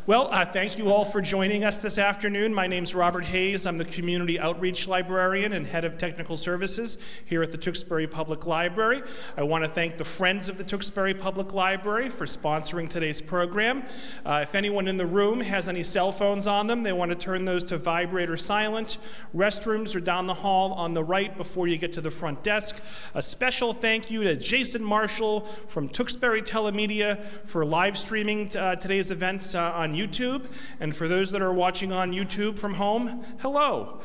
Well, thank you all for joining us this afternoon. My name's Robert Hayes. I'm the Community Outreach Librarian and Head of Technical Services here at the Tewksbury Public Library. I want to thank the Friends of the Tewksbury Public Library for sponsoring today's program. If anyone in the room has any cell phones on them, they want to turn those to vibrate or silent. Restrooms are down the hall on the right before you get to the front desk. A special thank you to Jason Marshall from Tewksbury Telemedia for live streaming today's events on YouTube. And for those that are watching on YouTube from home, hello.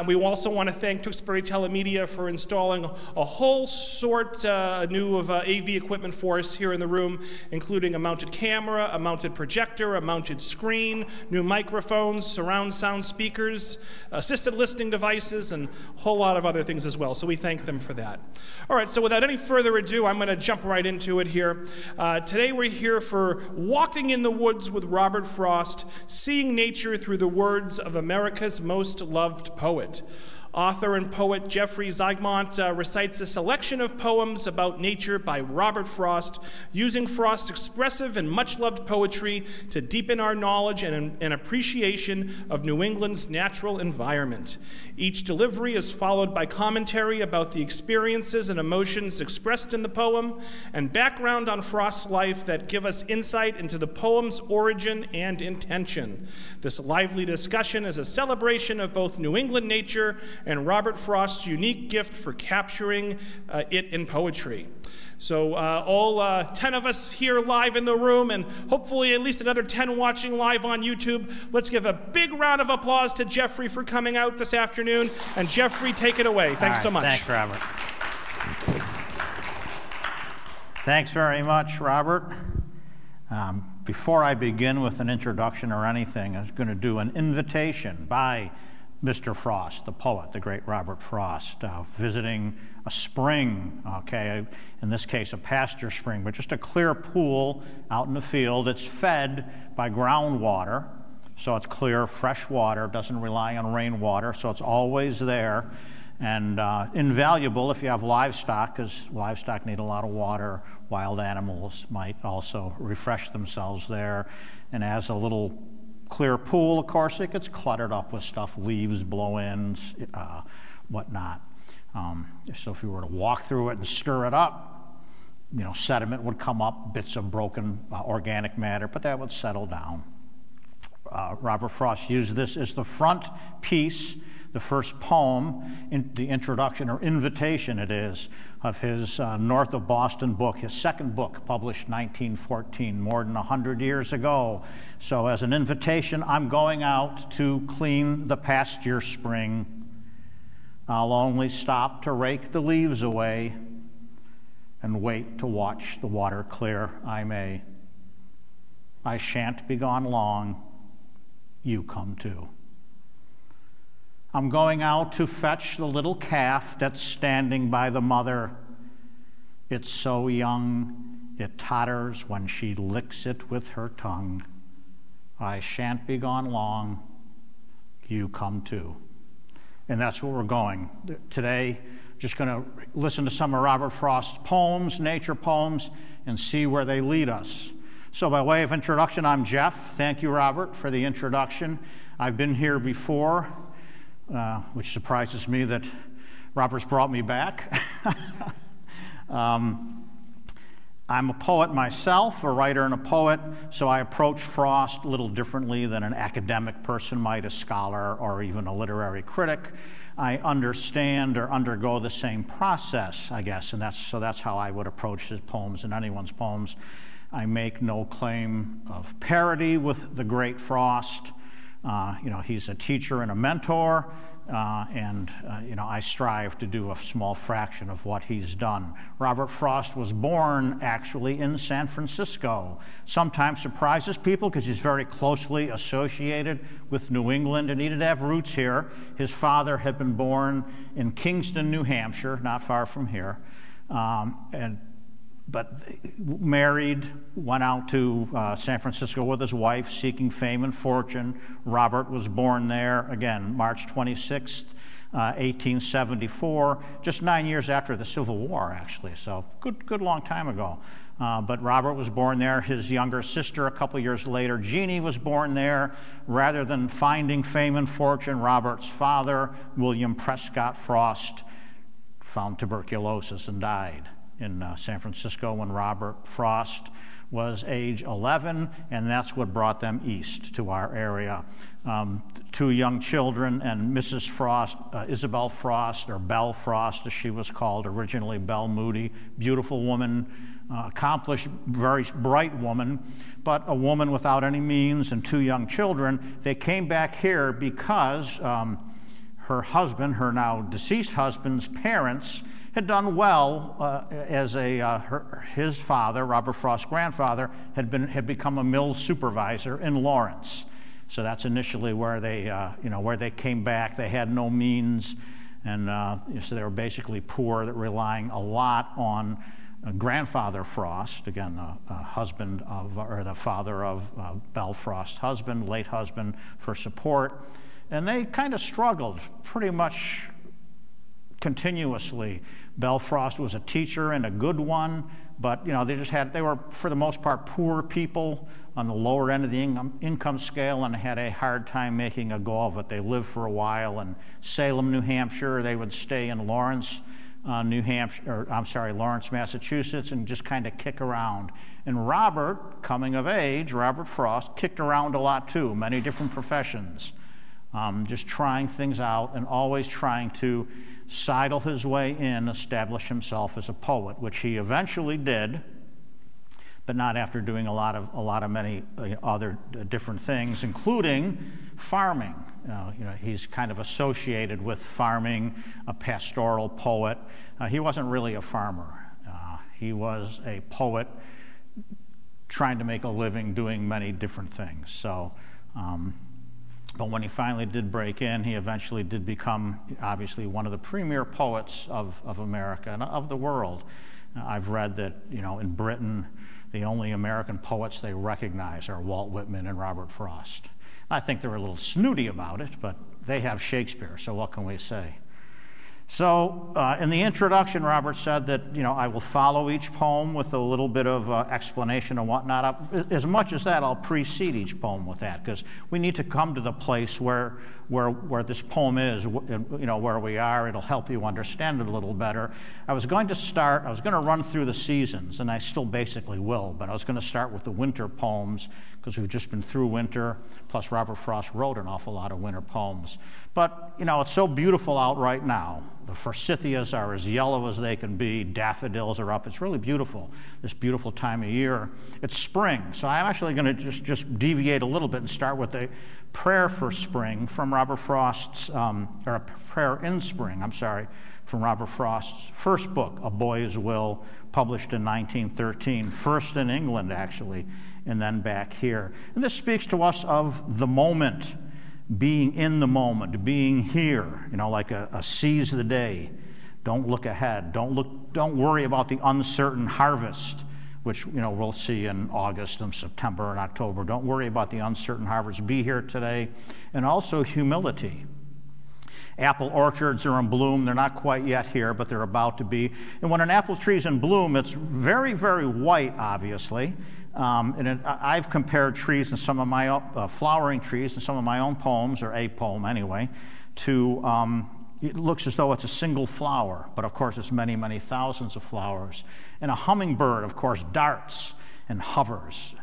We also want to thank Tewksbury Telemedia for installing a whole sort new of AV equipment for us here in the room, including a mounted camera, a mounted projector, a mounted screen, new microphones, surround sound speakers, assisted listening devices, and a whole lot of other things as well. So we thank them for that. All right, so without any further ado, I'm going to jump right into it here. Today we're here for Walking in the Woods with Robert Frost, Seeing Nature Through the Words of America's Most Loved Poet. Author and poet Jeffrey Zygmunt recites a selection of poems about nature by Robert Frost, using Frost's expressive and much-loved poetry to deepen our knowledge and appreciation of New England's natural environment. Each delivery is followed by commentary about the experiences and emotions expressed in the poem, and background on Frost's life that give us insight into the poem's origin and intention. This lively discussion is a celebration of both New England nature and Robert Frost's unique gift for capturing it in poetry. So all 10 of us here live in the room, and hopefully at least another 10 watching live on YouTube, let's give a big round of applause to Jeffrey for coming out this afternoon. And Jeffrey, take it away. Thanks so much. Thanks, Robert. Thanks very much, Robert. Before I begin with an introduction or anything, I was going to do an invitation by Mr. Frost, the poet, the great Robert Frost, visiting a spring, okay, in this case a pasture spring, but just a clear pool out in the field. It's fed by groundwater, so it's clear, fresh water, doesn't rely on rainwater, so it's always there, and invaluable if you have livestock, because livestock need a lot of water. Wild animals might also refresh themselves there, and as a little clear pool, of course, it gets cluttered up with stuff, leaves, blow-ins, whatnot. So if you were to walk through it and stir it up, you know, sediment would come up, bits of broken organic matter, but that would settle down. Robert Frost used this as the front piece, the first poem, in the introduction or invitation it is, of his North of Boston book, his second book, published 1914, more than 100 years ago. So as an invitation, I'm going out to clean the pasture spring. I'll only stop to rake the leaves away and wait to watch the water clear I may. I shan't be gone long, you come too. I'm going out to fetch the little calf that's standing by the mother. It's so young, it totters when she licks it with her tongue. I shan't be gone long, you come too. And that's where we're going. Today, just going to listen to some of Robert Frost's poems, nature poems, and see where they lead us. So by way of introduction, I'm Jeff. Thank you, Robert, for the introduction. I've been here before, which surprises me that Robert's brought me back. I'm a poet myself, a writer and a poet, so I approach Frost a little differently than an academic person might, a scholar, or even a literary critic. I understand or undergo the same process, I guess, and that's how I would approach his poems and anyone's poems. I make no claim of parity with the great Frost. You know, he's a teacher and a mentor, you know, I strive to do a small fraction of what he's done. Robert Frost was born, actually, in San Francisco. Sometimes surprises people because he's very closely associated with New England and he did have roots here. His father had been born in Kingston, New Hampshire, not far from here, but married, went out to San Francisco with his wife, seeking fame and fortune. Robert was born there, again, March 26th, 1874, just 9 years after the Civil War, actually, so good long time ago. But Robert was born there. His younger sister, a couple years later, Jeannie, was born there. Rather than finding fame and fortune, Robert's father, William Prescott Frost, found tuberculosis and died in San Francisco when Robert Frost was age 11, and that's what brought them east to our area. 2 young children, and Mrs. Frost, Isabel Frost, or Belle Frost as she was called, originally Belle Moody, beautiful woman, accomplished, very bright woman, but a woman without any means and 2 young children. They came back here because her husband, her now deceased husband's parents, had done well as his father, Robert Frost's grandfather, had become a mill supervisor in Lawrence. So that's initially where they, where they came back. They had no means, and so they were basically poor, relying a lot on grandfather Frost, again, the husband of, or the father of Belle Frost's husband, late husband, for support. And they kind of struggled pretty much continuously. Belle Frost was a teacher and a good one, but they were for the most part poor people on the lower end of the income scale, and had a hard time making a go of it. They lived for a while in Salem, New Hampshire. They would stay in Lawrence, Lawrence, Massachusetts, and just kind of kick around. And Robert, coming of age, Robert Frost, kicked around a lot too, many different professions, just trying things out and always trying to sidle his way in, establish himself as a poet, which he eventually did, but not after doing a lot of many other different things, including farming. He's kind of associated with farming, a pastoral poet. He wasn't really a farmer. He was a poet trying to make a living doing many different things. So, but when he finally did break in, he eventually did become, obviously, one of the premier poets of America and of the world. I've read that, in Britain, the only American poets they recognize are Walt Whitman and Robert Frost. I think they're a little snooty about it, but they have Shakespeare, so what can we say? So in the introduction, Robert said that, I will follow each poem with a little bit of explanation and whatnot. As much as that, I'll precede each poem with that, because we need to come to the place where this poem is, where we are. It'll help you understand it a little better. I was going to run through the seasons, and I still basically will, but I was going to start with the winter poems, because we've just been through winter, plus Robert Frost wrote an awful lot of winter poems. But, it's so beautiful out right now. The forsythias are as yellow as they can be. Daffodils are up. It's really beautiful, this beautiful time of year. It's spring, so I'm actually going to just deviate a little bit and start with a prayer for spring from Robert Frost's, or a prayer in spring, from Robert Frost's first book, A Boy's Will, published in 1913, first in England, actually, and then back here. And this speaks to us of the moment, being in the moment, being here, like a seize the day. Don't look ahead. Don't worry about the uncertain harvest, which we'll see in August and September and October. Don't worry about the uncertain harvest. Be here today. And also humility. Apple orchards are in bloom. They're not quite yet here, but they're about to be. And when an apple tree's in bloom, it's very, very white, obviously. I've compared trees and some of my flowering trees and some of my own poems, or a poem anyway, to it looks as though it's a single flower, but of course it's many, many thousands of flowers. And a hummingbird, of course, darts and hovers.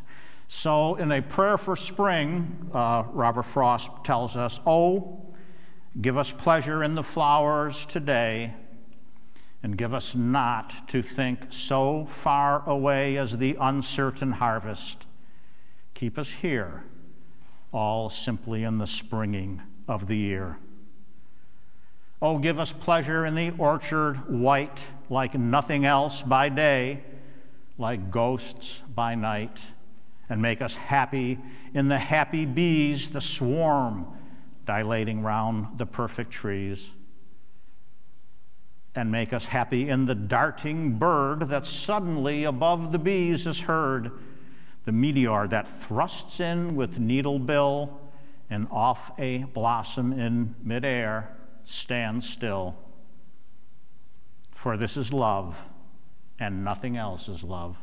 So in a prayer for spring, Robert Frost tells us, "Oh, give us pleasure in the flowers today, and give us not to think so far away as the uncertain harvest. Keep us here, all simply in the springing of the year. Oh, give us pleasure in the orchard white, like nothing else by day, like ghosts by night, and make us happy in the happy bees, the swarm dilating round the perfect trees. And make us happy in the darting bird that suddenly above the bees is heard, the meteor that thrusts in with needle bill and off a blossom in midair stands still. For this is love, and nothing else is love."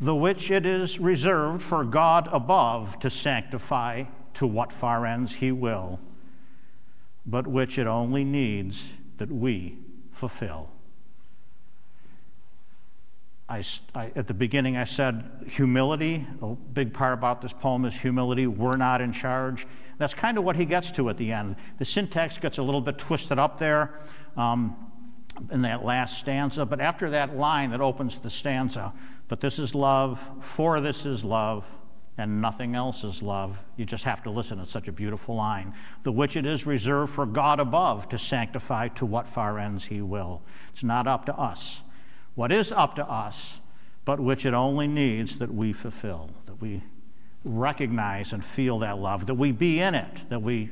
the which it is reserved for God above to sanctify to what far ends he will, but which it only needs that we fulfill. At the beginning I said humility. A big part about this poem is humility. We're not in charge. That's kind of what he gets to at the end. The syntax gets a little bit twisted up there in that last stanza, but after that line that opens the stanza, but this is love, for this is love, and nothing else is love. You just have to listen. It's such a beautiful line. The which it is reserved for God above to sanctify to what far ends he will. It's not up to us. What is up to us, but which it only needs that we fulfill, that we recognize and feel that love, that we be in it, that we,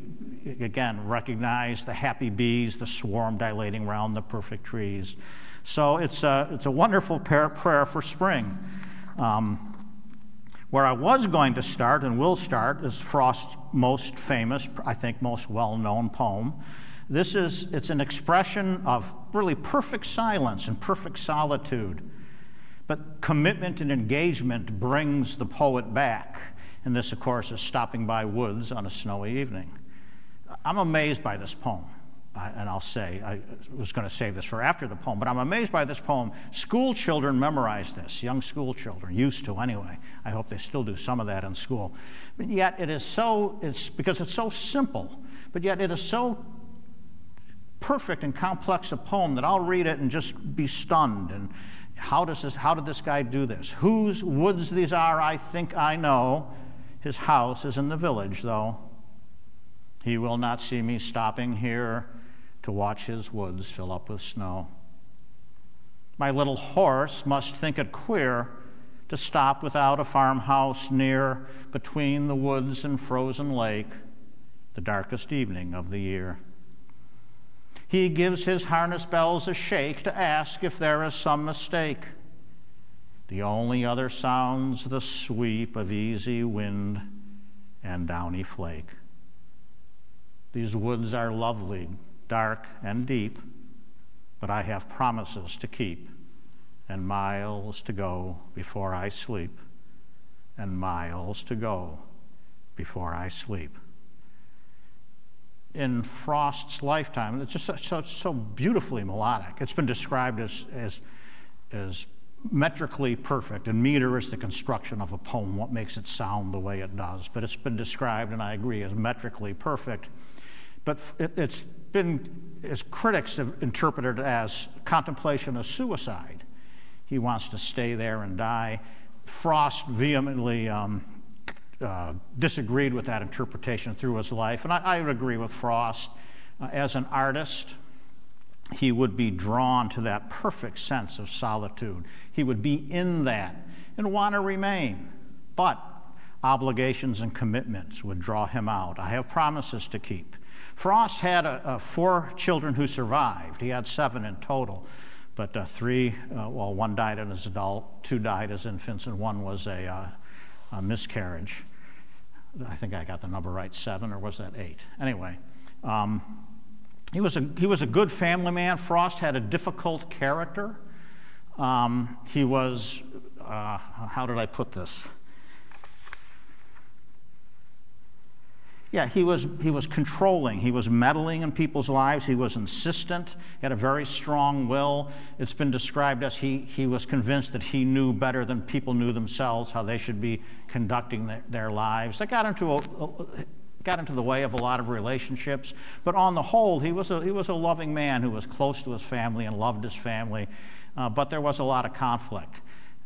again, recognize the happy bees, the swarm dilating round the perfect trees. So it's a wonderful prayer for spring. Where I was going to start and will start is Frost's most famous, I think most well-known poem. It's an expression of really perfect silence and perfect solitude. But commitment and engagement brings the poet back. And this, of course, is stopping by woods on a snowy evening. I'm amazed by this poem. And I'll say, I was going to save this for after the poem, but I'm amazed by this poem. School children memorize this, young school children, used to anyway. I hope they still do some of that in school. But yet it is because it's so simple, but yet it is so perfect and complex a poem that I'll read it and just be stunned. And how did this guy do this? Whose woods these are, I think I know. His house is in the village, though. He will not see me stopping here to watch his woods fill up with snow. My little horse must think it queer to stop without a farmhouse near, between the woods and frozen lake, the darkest evening of the year. He gives his harness bells a shake to ask if there is some mistake. The only other sound's the sweep of easy wind and downy flake. These woods are lovely, dark and deep, but I have promises to keep and miles to go before I sleep, and miles to go before I sleep. In Frost's lifetime, it's just so beautifully melodic. It's been described as metrically perfect, and meter is the construction of a poem, what makes it sound the way it does. But it's been described, and I agree, as metrically perfect. But it's been, as critics have interpreted it, as contemplation of suicide. He wants to stay there and die. Frost vehemently disagreed with that interpretation through his life, and I would agree with Frost. As an artist, he would be drawn to that perfect sense of solitude. He would be in that and want to remain, but obligations and commitments would draw him out. I have promises to keep. Frost had 4 children who survived. He had 7 in total, but 3, well, 1 died as an adult, 2 died as infants, and 1 was a miscarriage. I think I got the number right, 7, or was that 8? Anyway, he was a good family man. Frost had a difficult character. He was, how did I put this? Yeah, he was controlling. He was meddling in people's lives. He was insistent. He had a very strong will. It's been described as he was convinced that he knew better than people knew themselves how they should be conducting their lives. That got into the way of a lot of relationships. But on the whole, he was a loving man who was close to his family and loved his family. But there was a lot of conflict.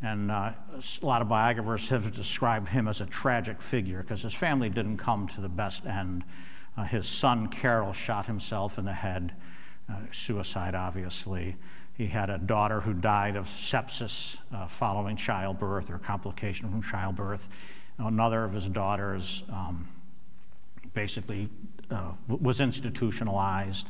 And a lot of biographers have described him as a tragic figure because his family didn't come to the best end. His son, Carol, shot himself in the head, suicide, obviously. He had a daughter who died of sepsis following childbirth or complication from childbirth. Another of his daughters basically was institutionalized.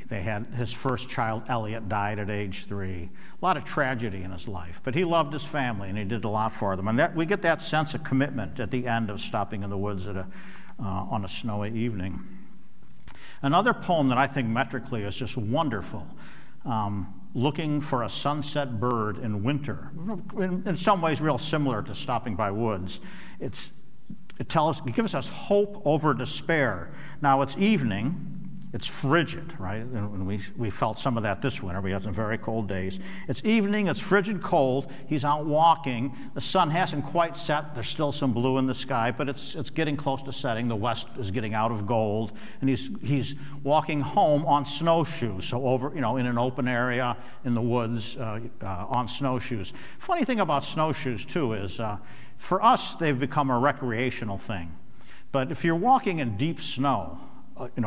They had his first child, Elliot, died at age 3. A lot of tragedy in his life, but he loved his family and he did a lot for them. And we get that sense of commitment at the end of stopping in the woods on a snowy evening. Another poem that I think metrically is just wonderful looking for a sunset bird in winter. In some ways, real similar to stopping by woods. It gives us hope over despair. Now, it's evening. It's frigid, right? And we felt some of that this winter. We had some very cold days. It's evening, it's frigid cold. He's out walking. The sun hasn't quite set. There's still some blue in the sky, but it's getting close to setting. The west is getting out of gold. And he's walking home on snowshoes, so over, in an open area in the woods on snowshoes. Funny thing about snowshoes, too, is for us, they've become a recreational thing. But if you're walking in deep snow,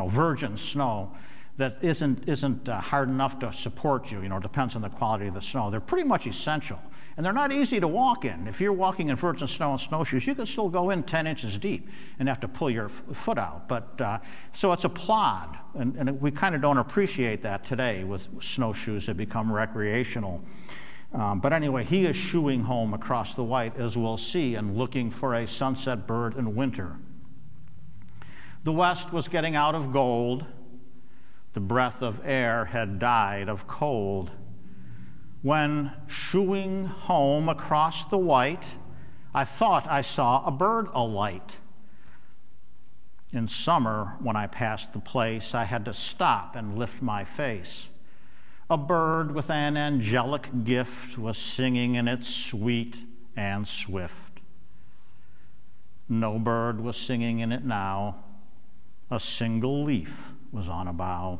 virgin snow that isn't hard enough to support you, depends on the quality of the snow. They're pretty much essential, and they're not easy to walk in. If you're walking in virgin snow and snowshoes, you can still go in 10 inches deep and have to pull your foot out. But so it's a plod, and we kind of don't appreciate that today with snowshoes that become recreational. But anyway, he is shooing home across the white, as we'll see, and looking for a sunset bird in winter. The west was getting out of gold. The breath of air had died of cold. When shooing home across the white, I thought I saw a bird alight. In summer, when I passed the place, I had to stop and lift my face. A bird with an angelic gift was singing in it sweet and swift. No bird was singing in it now. A single leaf was on a bough,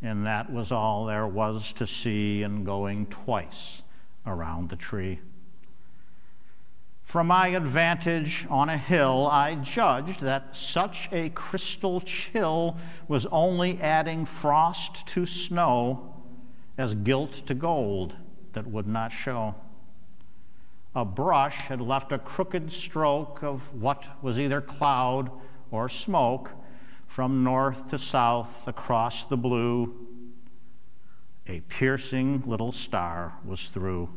and that was all there was to see in going twice around the tree. From my advantage on a hill, I judged that such a crystal chill was only adding frost to snow as gilt to gold that would not show. A brush had left a crooked stroke of what was either cloud or smoke. From north to south across the blue, a piercing little star was through.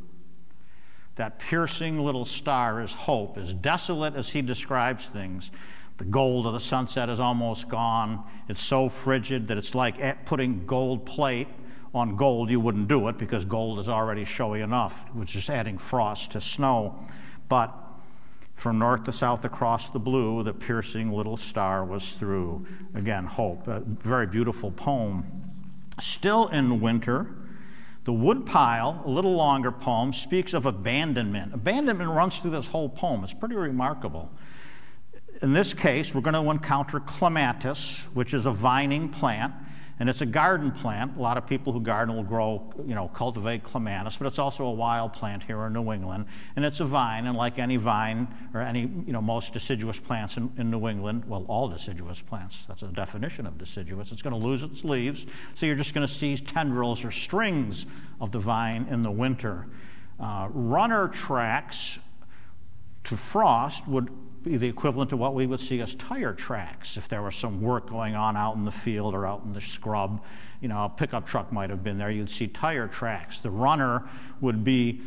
That piercing little star is hope. As desolate as he describes things, the gold of the sunset is almost gone. It's so frigid that it's like putting gold plate on gold. You wouldn't do it because gold is already showy enough, which is adding frost to snow. But from north to south across the blue, the piercing little star was through. Again, hope. A very beautiful poem. Still in winter, the woodpile, a little longer poem, speaks of abandonment. Abandonment runs through this whole poem. It's pretty remarkable. In this case, we're going to encounter clematis, which is a vining plant. And it's a garden plant. A lot of people who garden will grow, cultivate clematis, but it's also a wild plant here in New England. And it's a vine, and like any vine or any, most deciduous plants in New England, well, all deciduous plants, that's a definition of deciduous, it's going to lose its leaves. So you're just going to see tendrils or strings of the vine in the winter. Runner tracks to frost would be the equivalent to what we would see as tire tracks if there was some work going on out in the field or out in the scrub. A pickup truck might have been there. You'd see tire tracks. The runner would be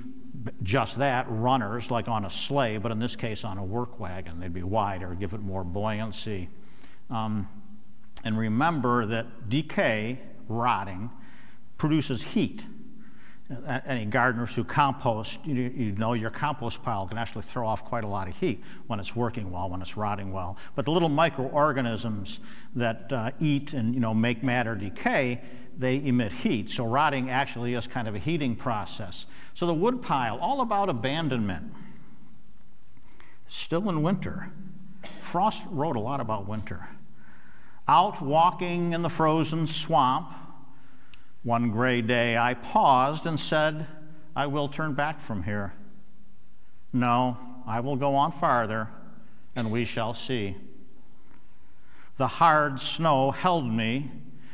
just that, runners, like on a sleigh, but in this case on a work wagon. They'd be wider, give it more buoyancy. And remember that decay, rotting, produces heat. Any gardeners who compost, you know your compost pile can actually throw off quite a lot of heat when it's working well, when it's rotting well. But the little microorganisms that eat and make matter decay, they emit heat. So rotting actually is kind of a heating process. So the wood pile, all about abandonment. Still in winter. Frost wrote a lot about winter. Out walking in the frozen swamp, one gray day I paused and said, I will turn back from here. No, I will go on farther, and we shall see. The hard snow held me,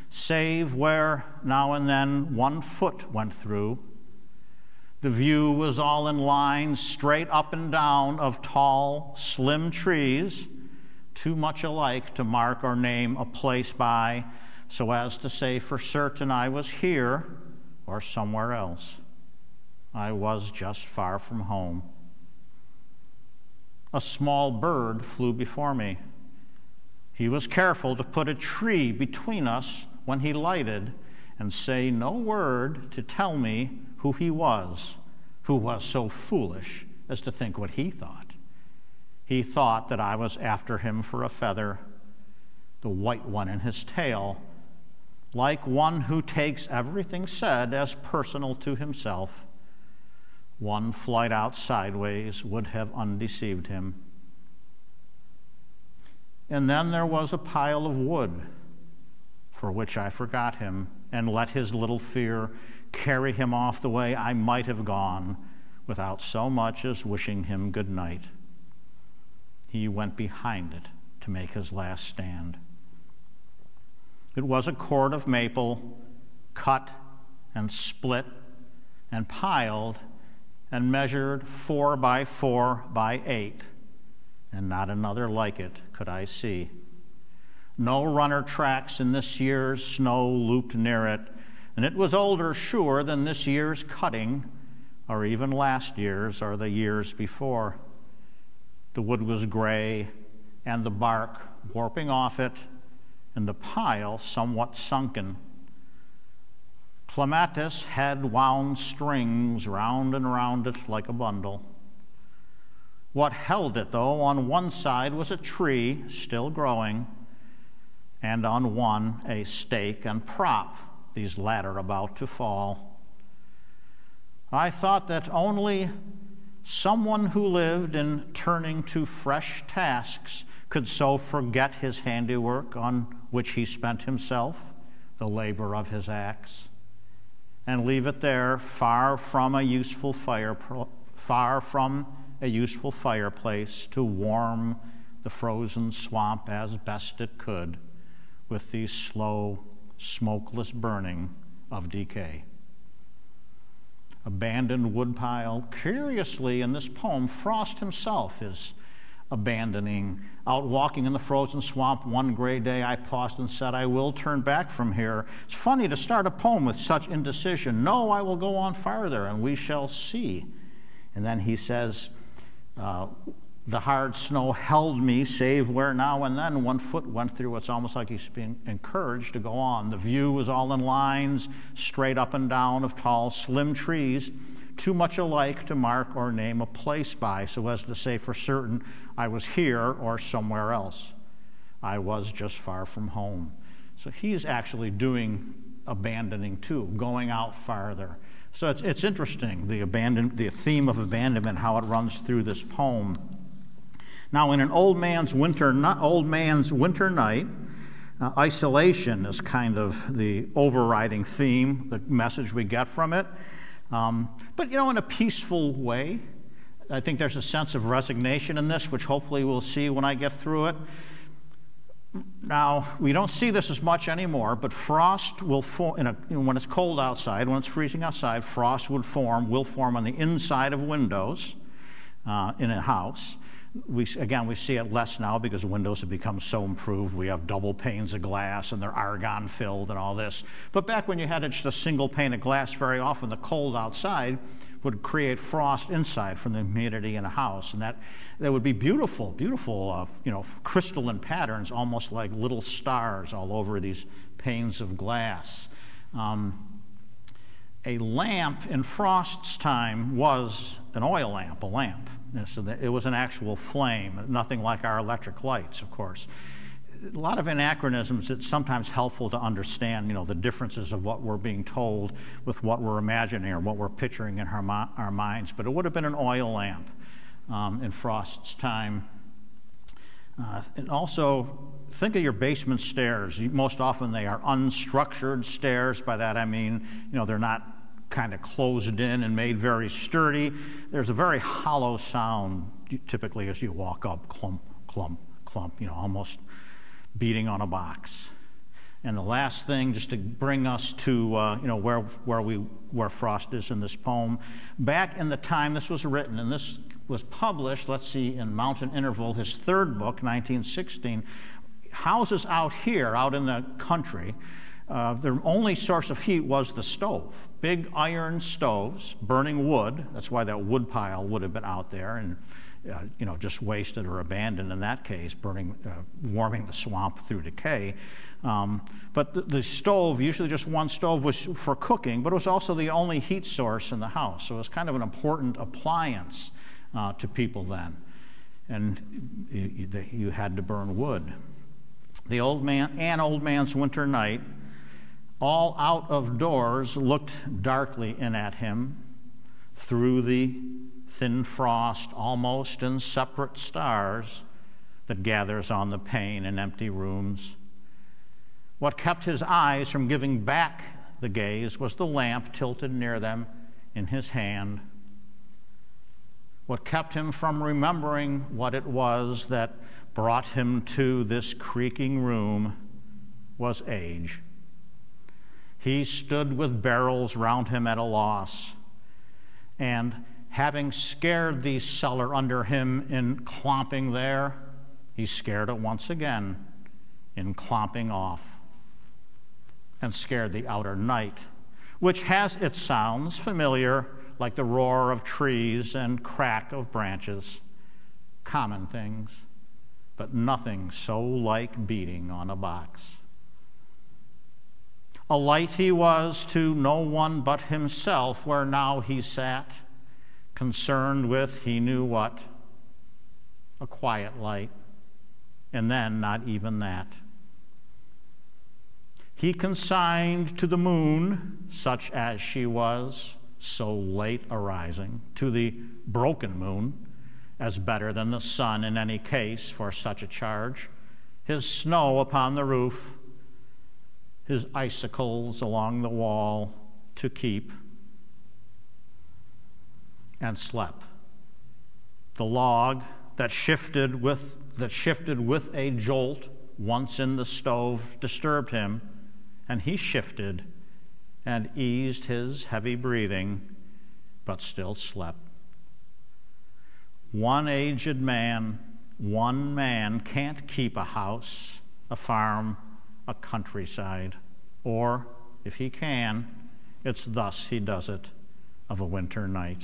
save where now and then one foot went through. The view was all in lines straight up and down of tall, slim trees, too much alike to mark or name a place by, so as to say for certain I was here or somewhere else. I was just far from home. A small bird flew before me. He was careful to put a tree between us when he lighted, and say no word to tell me who he was who was so foolish as to think what he thought. He thought that I was after him for a feather, the white one in his tail, like one who takes everything said as personal to himself. One flight out sideways would have undeceived him. And then there was a pile of wood, for which I forgot him, and let his little fear carry him off the way I might have gone, without so much as wishing him good night. He went behind it to make his last stand. It was a cord of maple, cut and split and piled and measured 4 by 4 by 8, and not another like it could I see. No runner tracks in this year's snow looped near it, and it was older, sure, than this year's cutting, or even last year's or the years before. The wood was gray, and the bark warping off it, and the pile somewhat sunken. Clematis had wound strings round and round it like a bundle. What held it, though, on one side was a tree still growing, and on one a stake and prop, these latter about to fall. I thought that only someone who lived in turning to fresh tasks could so forget his handiwork on which he spent himself, the labor of his axe, and leave it there far from a useful fireplace to warm the frozen swamp as best it could with the slow, smokeless burning of decay. Abandoned woodpile. Curiously, in this poem, Frost himself is abandoning. Out walking in the frozen swamp one gray day, I paused and said, I will turn back from here. It's funny to start a poem with such indecision. No, I will go on farther, and we shall see. And then he says, the hard snow held me, save where now and then one foot went through. It's almost like he's being encouraged to go on. The view was all in lines, straight up and down of tall, slim trees, too much alike to mark or name a place by, so as to say for certain I was here or somewhere else. I was just far from home. So he's actually doing abandoning too, going out farther. So it's interesting, the theme of abandonment, how it runs through this poem. Now, in an old man's winter night, isolation is kind of the overriding theme, the message we get from it. But, in a peaceful way. I think there's a sense of resignation in this, which hopefully we'll see when I get through it. Now, we don't see this as much anymore, but frost will form, when it's cold outside, when it's freezing outside, frost will form on the inside of windows in a house. We see it less now because windows have become so improved. We have double panes of glass and they're argon filled and all this. But back when you had just a single pane of glass, very often the cold outside would create frost inside from the humidity in a house. And that would be beautiful, crystalline patterns, almost like little stars all over these panes of glass. A lamp in Frost's time was an oil lamp, a lamp. So that it was an actual flame, nothing like our electric lights, of course. A lot of anachronisms. It's sometimes helpful to understand, the differences of what we're being told with what we're imagining or what we're picturing in our minds. But it would have been an oil lamp in Frost's time. And also, think of your basement stairs. Most often they are unstructured stairs. By that I mean, they're not kind of closed in and made very sturdy. There's a very hollow sound typically as you walk up, clump, clump, clump, almost beating on a box. And the last thing, just to bring us to where Frost is in this poem, back in the time this was written, and this was published, let's see, in Mountain Interval, his third book, 1916, houses out here, out in the country, their only source of heat was the stove. Big iron stoves, burning wood. That's why that wood pile would have been out there and, just wasted or abandoned in that case, warming the swamp through decay. But the stove, usually just one stove, was for cooking, but it was also the only heat source in the house. So it was kind of an important appliance to people then. And you had to burn wood. The old man's winter night, all out of doors, looked darkly in at him through the thin frost, almost in separate stars that gathers on the pane in empty rooms. What kept his eyes from giving back the gaze was the lamp tilted near them in his hand. What kept him from remembering what it was that brought him to this creaking room was age. He stood with barrels round him at a loss, and having scared the cellar under him in clomping there, he scared it once again in clomping off, and scared the outer night, which has its sounds familiar, like the roar of trees and crack of branches, common things, but nothing so like beating on a box. A light he was to no one but himself, where now he sat, concerned with he knew what, a quiet light, and then not even that. He consigned to the moon, such as she was, so late arising, to the broken moon, as better than the sun in any case for such a charge, his snow upon the roof, his icicles along the wall to keep, and slept. The log that shifted with a jolt once in the stove disturbed him, and he shifted and eased his heavy breathing, but still slept. One aged man, one man can't keep a house, a farm, a countryside, or, if he can, it's thus he does it of a winter night.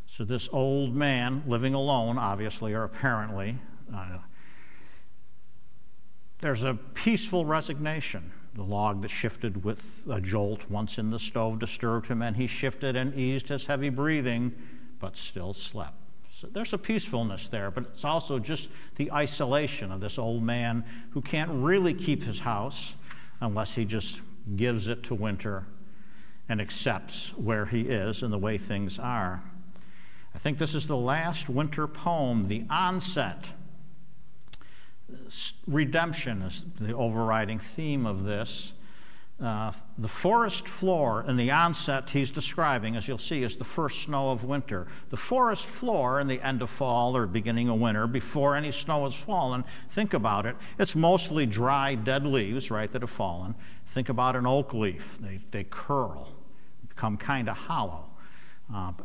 So this old man, living alone, obviously or apparently, there's a peaceful resignation. The log that shifted with a jolt once in the stove disturbed him, and he shifted and eased his heavy breathing, but still slept. So there's a peacefulness there, but it's also just the isolation of this old man who can't really keep his house unless he just gives it to winter and accepts where he is and the way things are. I think this is the last winter poem, the onset. Redemption is the overriding theme of this. The forest floor in the onset he's describing, as you'll see, is the first snow of winter. The forest floor in the end of fall or beginning of winter, before any snow has fallen, think about it. It's mostly dry, dead leaves, right, that have fallen. Think about an oak leaf. They curl, become kind of hollow.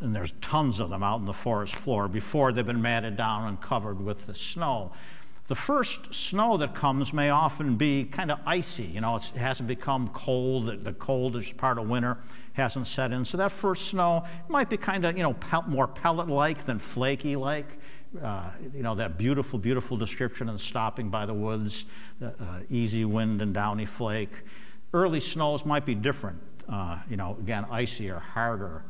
And there's tons of them out in the forest floor before they've been matted down and covered with the snow. The first snow that comes may often be kind of icy. You know, it hasn't become cold. The coldest part of winter hasn't set in. So that first snow might be kind of, more pellet-like than flaky-like. That beautiful, beautiful description of stopping by the woods, easy wind and downy flake. Early snows might be different, again, icier, harder.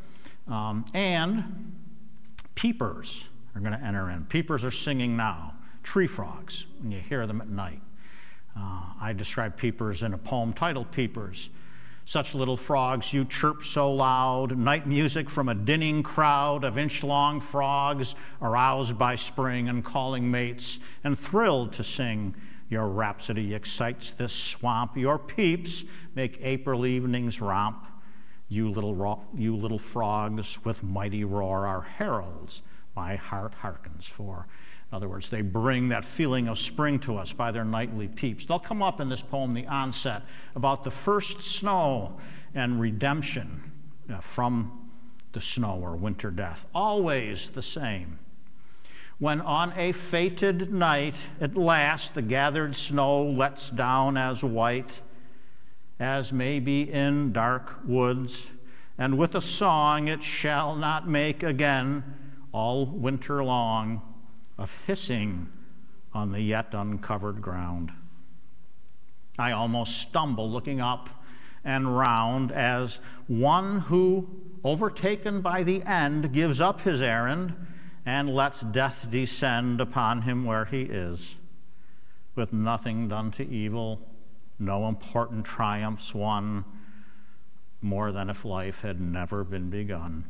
And peepers are going to enter in. Peepers are singing now. Tree frogs, when you hear them at night. I describe peepers in a poem titled Peepers. Such little frogs, you chirp so loud, night music from a dinning crowd of inch-long frogs, aroused by spring and calling mates, and thrilled to sing. Your rhapsody excites this swamp. Your peeps make April evenings romp. You little frogs with mighty roar are heralds my heart hearkens for. In other words, they bring that feeling of spring to us by their nightly peeps. They'll come up in this poem, The Onset, about the first snow and redemption from the snow or winter death. Always the same. When on a fated night, at last, the gathered snow lets down as white as may be in dark woods, and with a song it shall not make again all winter long, of hissing on the yet uncovered ground. I almost stumble looking up and round as one who, overtaken by the end, gives up his errand and lets death descend upon him where he is, with nothing done to evil, no important triumphs won, more than if life had never been begun.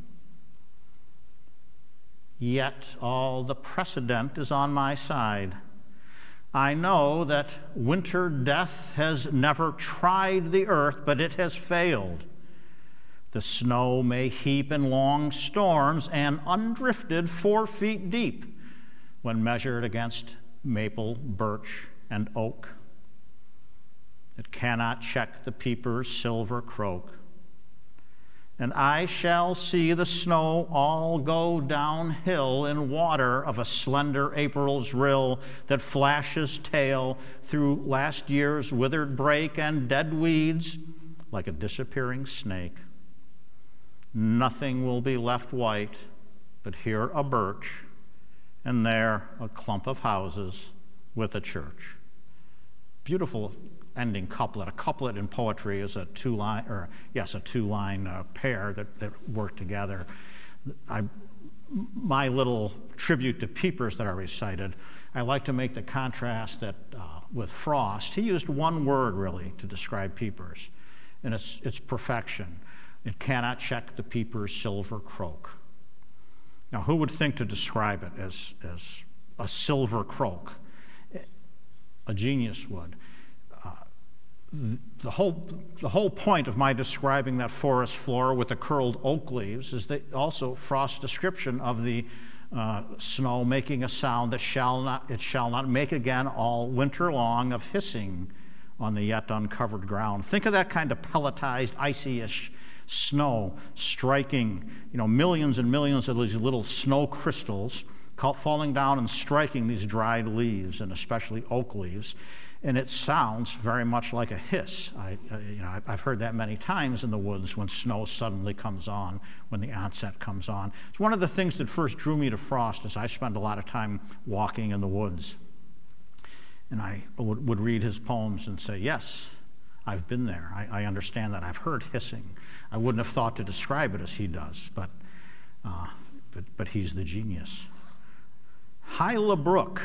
Yet all the precedent is on my side. I know that winter death has never tried the earth, but it has failed. The snow may heap in long storms and undrifted 4 feet deep when measured against maple, birch, and oak. It cannot check the peeper's silver croak. And I shall see the snow all go downhill in water of a slender April's rill that flashes tail through last year's withered brake and dead weeds like a disappearing snake. Nothing will be left white, but here a birch, and there a clump of houses with a church. Beautiful ending couplet. A couplet in poetry is a two-line pair that work together. My little tribute to Pepys that I recited, I like to make the contrast that with Frost. He used one word really to describe Pepys, and it's perfection. It cannot check the peeper's silver croak. Now, who would think to describe it as a silver croak? A genius would. The whole point of my describing that forest floor with the curled oak leaves is that also Frost's description of the snow making a sound that it shall not make again all winter long of hissing on the yet uncovered ground. Think of that kind of pelletized, icy-ish snow striking, millions and millions of these little snow crystals falling down and striking these dried leaves, and especially oak leaves. And it sounds very much like a hiss. I've heard that many times in the woods when snow suddenly comes on, when the onset comes on. It's one of the things that first drew me to Frost, is I spend a lot of time walking in the woods. And I would read his poems and say, yes, I've been there. I understand that. I've heard hissing. I wouldn't have thought to describe it as he does, but he's the genius. Hyla Brook,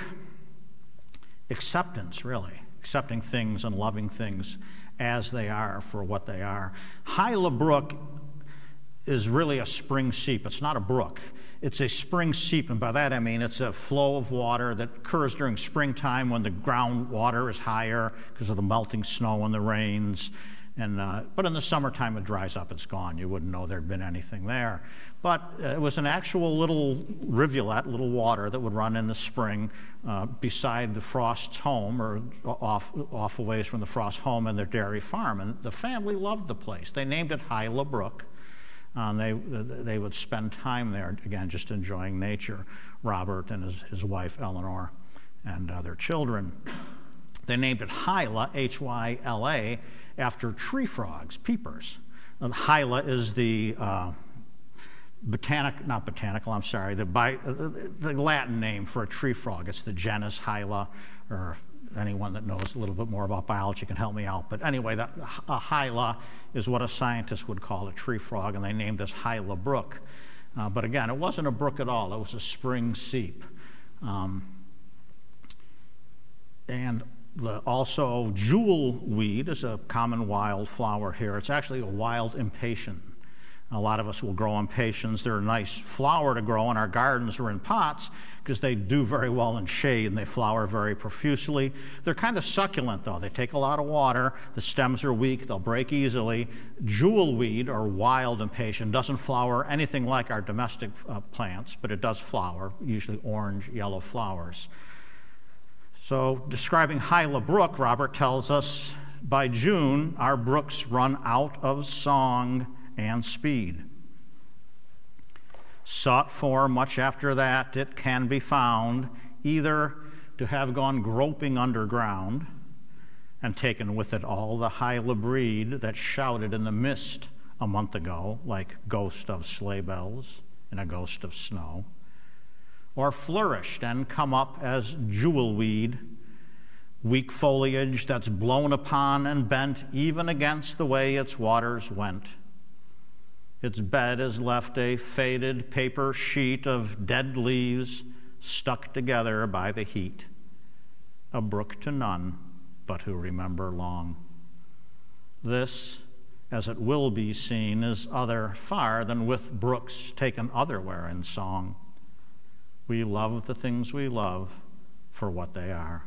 acceptance, really. Accepting things and loving things as they are for what they are. Hyla Brook is really a spring seep. It's not a brook. It's a spring seep, and by that I mean it's a flow of water that occurs during springtime when the groundwater is higher because of the melting snow and the rains. But in the summertime it dries up, it's gone. You wouldn't know there'd been anything there. But it was an actual little rivulet, little water that would run in the spring beside the Frost's home, or off a ways from the Frost home and their dairy farm. And the family loved the place. They named it Hyla Brook. They would spend time there, again, just enjoying nature, Robert and his wife Eleanor and their children. They named it Hyla, H-Y-L-A, after tree frogs, peepers. Hyla is the the Latin name for a tree frog. It's the genus Hyla, or anyone that knows a little bit more about biology can help me out. But anyway, a Hyla is what a scientist would call a tree frog, and they named this Hyla Brook. But again, it wasn't a brook at all. It was a spring seep. And also, jewel weed is a common wild flower here. It's actually a wild impatient. A lot of us will grow impatiens. They're a nice flower to grow in our gardens or in pots because they do very well in shade and they flower very profusely. They're kind of succulent, though. They take a lot of water. The stems are weak. They'll break easily. Jewel weed, or wild impatient, doesn't flower anything like our domestic plants, but it does flower, usually orange, yellow flowers. So, describing Hyla Brook, Robert tells us, by June, our brooks run out of song and speed. Sought for much after that, it can be found either to have gone groping underground and taken with it all the Hyla breed that shouted in the mist a month ago, like ghost of sleigh bells and a ghost of snow, or flourished and come up as jewel weed weak foliage that's blown upon and bent even against the way its waters went. Its bed is left a faded paper sheet of dead leaves stuck together by the heat, a brook to none but who remember long. This, as it will be seen, is other far than with brooks taken otherwhere in song. We love the things we love for what they are.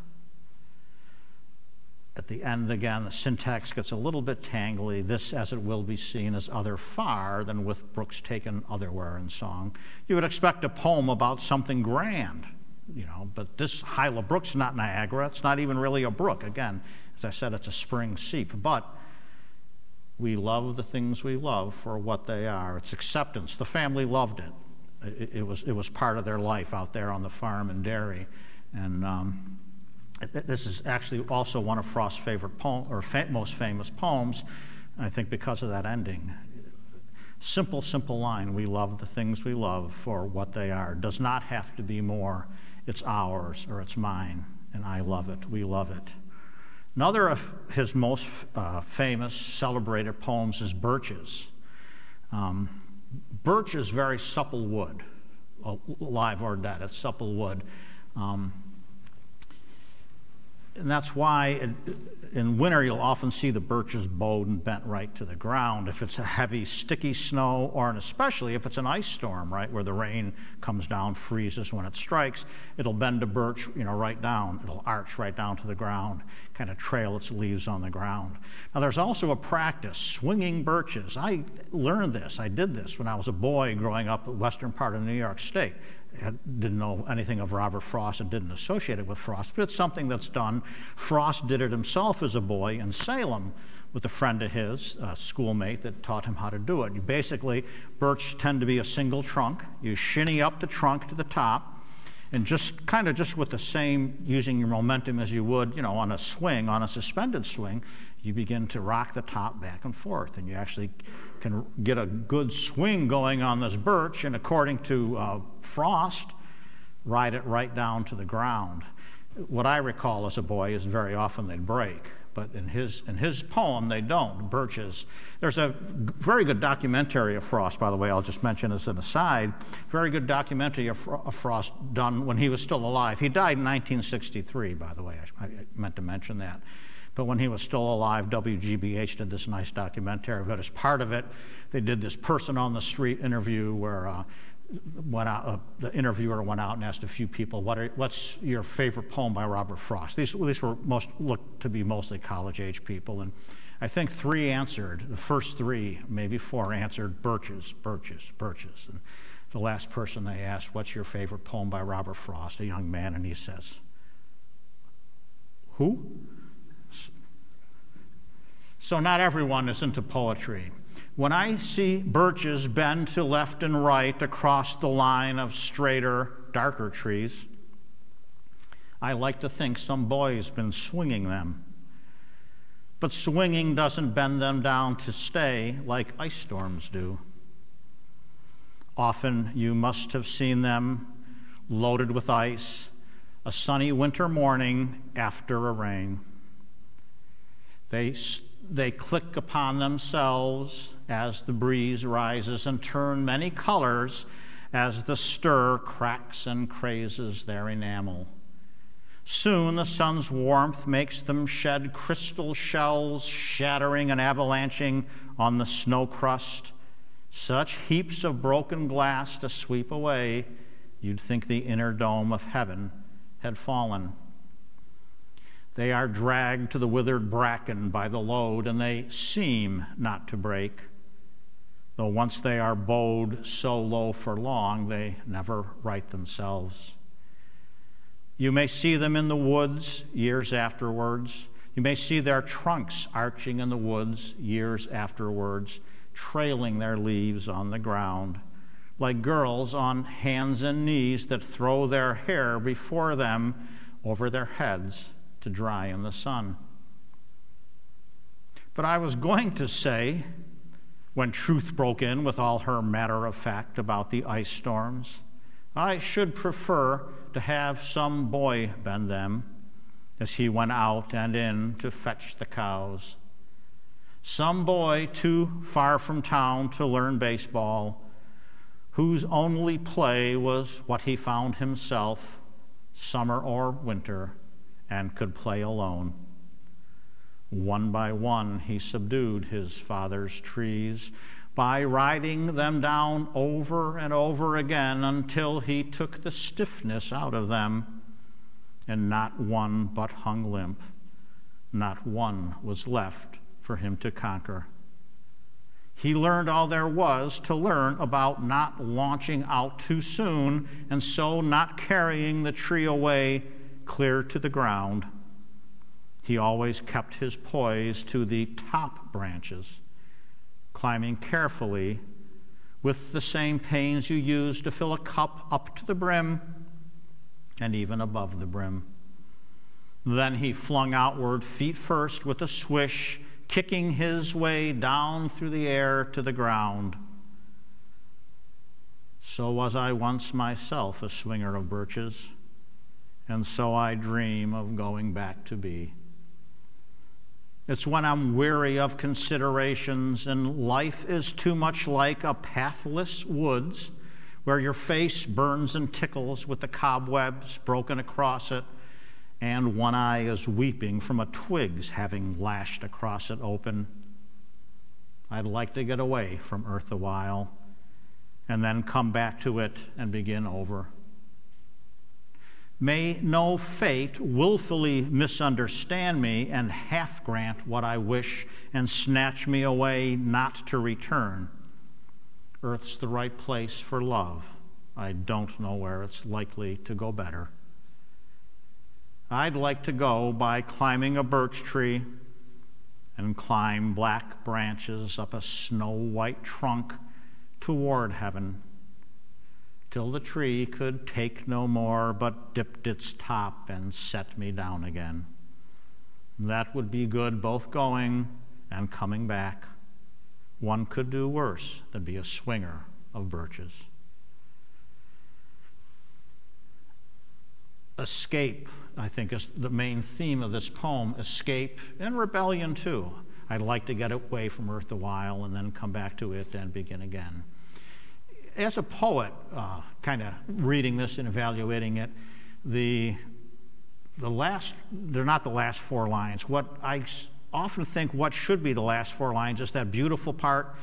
At the end, again, the syntax gets a little bit tangly. This, as it will be seen, is other far than with brooks taken otherwhere in song. You would expect a poem about something grand, you know, but this Hyla Brook's not Niagara. It's not even really a brook. Again, as I said, it's a spring seep. But we love the things we love for what they are. It's acceptance. The family loved it. It was part of their life out there on the farm and dairy. And this is actually also one of Frost's favorite most famous poems, I think, because of that ending. Simple, simple line, we love the things we love for what they are. Does not have to be more. It's ours or it's mine, and I love it. We love it. Another of his most famous, celebrated poems is Birches. Birch is very supple wood, alive or dead. It's supple wood. And that's why in winter you'll often see the birches bowed and bent right to the ground if it's a heavy, sticky snow, or especially if it's an ice storm, right, where the rain comes down, freezes when it strikes. It'll bend the birch, you know, right down. It'll arch right down to the ground, kind of trail its leaves on the ground. Now there's also a practice, swinging birches. I learned this. I did this when I was a boy growing up in the western part of New York State. I didn't know anything of Robert Frost and didn't associate it with Frost, but it's something that's done. Frost did it himself as a boy in Salem with a friend of his, a schoolmate, that taught him how to do it. You basically, birch tend to be a single trunk. You shinny up the trunk to the top, and just kind of just with the same, using your momentum as you would, you know, on a swing, on a suspended swing, you begin to rock the top back and forth, and you actually can get a good swing going on this birch, and according to Frost, ride it right down to the ground. What I recall as a boy is very often they'd break, but in his poem they don't. Birches. There's a very good documentary of Frost, by the way, I'll just mention as an aside, very good documentary of Frost done when he was still alive. He died in 1963, by the way, I meant to mention that. But when he was still alive, WGBH did this nice documentary. But as part of it, they did this person on the street interview where the interviewer went out and asked a few people, what's your favorite poem by Robert Frost? These were looked to be mostly college-age people. And I think 3 answered. The first 3, maybe 4, answered Birches, Birches, Birches. And the last person they asked, what's your favorite poem by Robert Frost? A young man, and he says, who? So not everyone is into poetry. When I see birches bend to left and right across the line of straighter, darker trees, I like to think some boy's been swinging them. But swinging doesn't bend them down to stay like ice storms do. Often you must have seen them loaded with ice, a sunny winter morning after a rain. They click upon themselves as the breeze rises and turn many colors as the stir cracks and crazes their enamel. Soon the sun's warmth makes them shed crystal shells, shattering and avalanching on the snow crust. Such heaps of broken glass to sweep away, you'd think the inner dome of heaven had fallen. They are dragged to the withered bracken by the load, and they seem not to break. Though once they are bowed so low for long, they never right themselves. You may see them in the woods years afterwards. You may see their trunks arching in the woods years afterwards, trailing their leaves on the ground, like girls on hands and knees that throw their hair before them over their heads to dry in the sun. But I was going to say, when truth broke in with all her matter of fact about the ice storms, I should prefer to have some boy bend them as he went out and in to fetch the cows. Some boy too far from town to learn baseball, whose only play was what he found himself, summer or winter, and could play alone. One by one he subdued his father's trees by riding them down over and over again until he took the stiffness out of them, and not one but hung limp. Not one was left for him to conquer. He learned all there was to learn about not launching out too soon, and so not carrying the tree away clear to the ground. He always kept his poise to the top branches, climbing carefully with the same pains you use to fill a cup up to the brim and even above the brim. Then he flung outward, feet first, with a swish, kicking his way down through the air to the ground. So was I once myself a swinger of birches, and so I dream of going back to be. It's when I'm weary of considerations and life is too much like a pathless woods where your face burns and tickles with the cobwebs broken across it, and one eye is weeping from a twig's having lashed across it open. I'd like to get away from earth a while and then come back to it and begin over. May no fate willfully misunderstand me and half grant what I wish and snatch me away not to return. Earth's the right place for love. I don't know where it's likely to go better. I'd like to go by climbing a birch tree and climb black branches up a snow-white trunk toward heaven, till the tree could take no more but dipped its top and set me down again. That would be good both going and coming back. One could do worse than be a swinger of birches. Escape, I think, is the main theme of this poem. Escape and rebellion, too. I'd like to get away from earth a while and then come back to it and begin again. As a poet, kind of reading this and evaluating it, they're not the last four lines. What I often think what should be the last four lines is that beautiful part,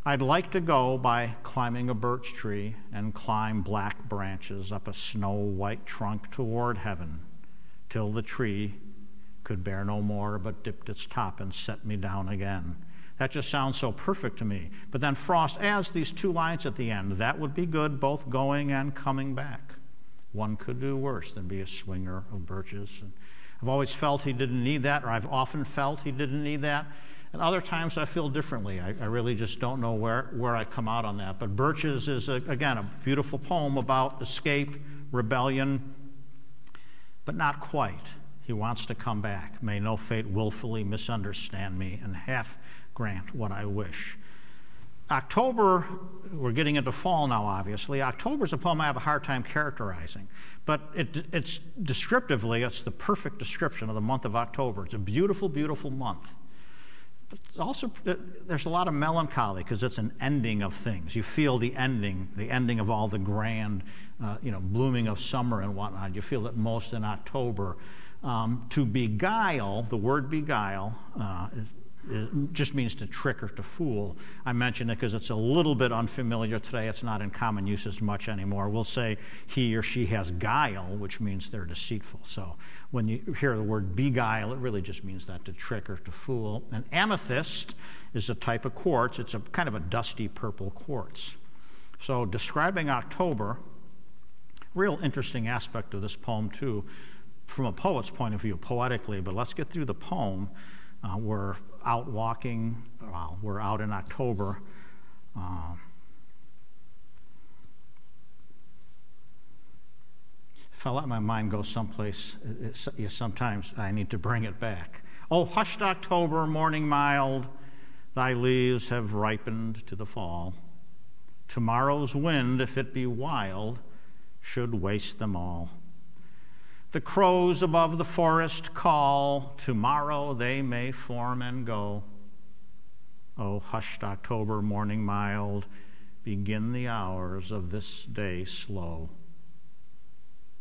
I'd like to go by climbing a birch tree and climb black branches up a snow-white trunk toward heaven, till the tree could bear no more but dipped its top and set me down again. That just sounds so perfect to me. But then Frost adds these two lines at the end. That would be good both going and coming back. One could do worse than be a swinger of birches. And I've always felt he didn't need that, or I've often felt he didn't need that. And other times I feel differently. I really just don't know where I come out on that. But Birches is, again, a beautiful poem about escape, rebellion, but not quite. He wants to come back. May no fate willfully misunderstand me and half grant what I wish. October, we're getting into fall now, obviously. October is a poem I have a hard time characterizing, but it's descriptively, it's the perfect description of the month of October. It's a beautiful, beautiful month. But it's also, there's a lot of melancholy because it's an ending of things. You feel the ending of all the grand, blooming of summer and whatnot. You feel it most in October. To beguile, the word beguile, it just means to trick or to fool. I mention it because it's a little bit unfamiliar today. It's not in common use as much anymore. We'll say he or she has guile, which means they're deceitful. So when you hear the word beguile, it really just means that, to trick or to fool. And amethyst is a type of quartz. It's a kind of a dusty purple quartz. So describing October, real interesting aspect of this poem too, from a poet's point of view, poetically, but let's get through the poem. We're out walking, we're out in October. If I let my mind go someplace, sometimes I need to bring it back. Oh, hushed October, morning mild, thy leaves have ripened to the fall. Tomorrow's wind, if it be wild, should waste them all. The crows above the forest call, tomorrow they may form and go. Oh, hushed October morning mild, begin the hours of this day slow.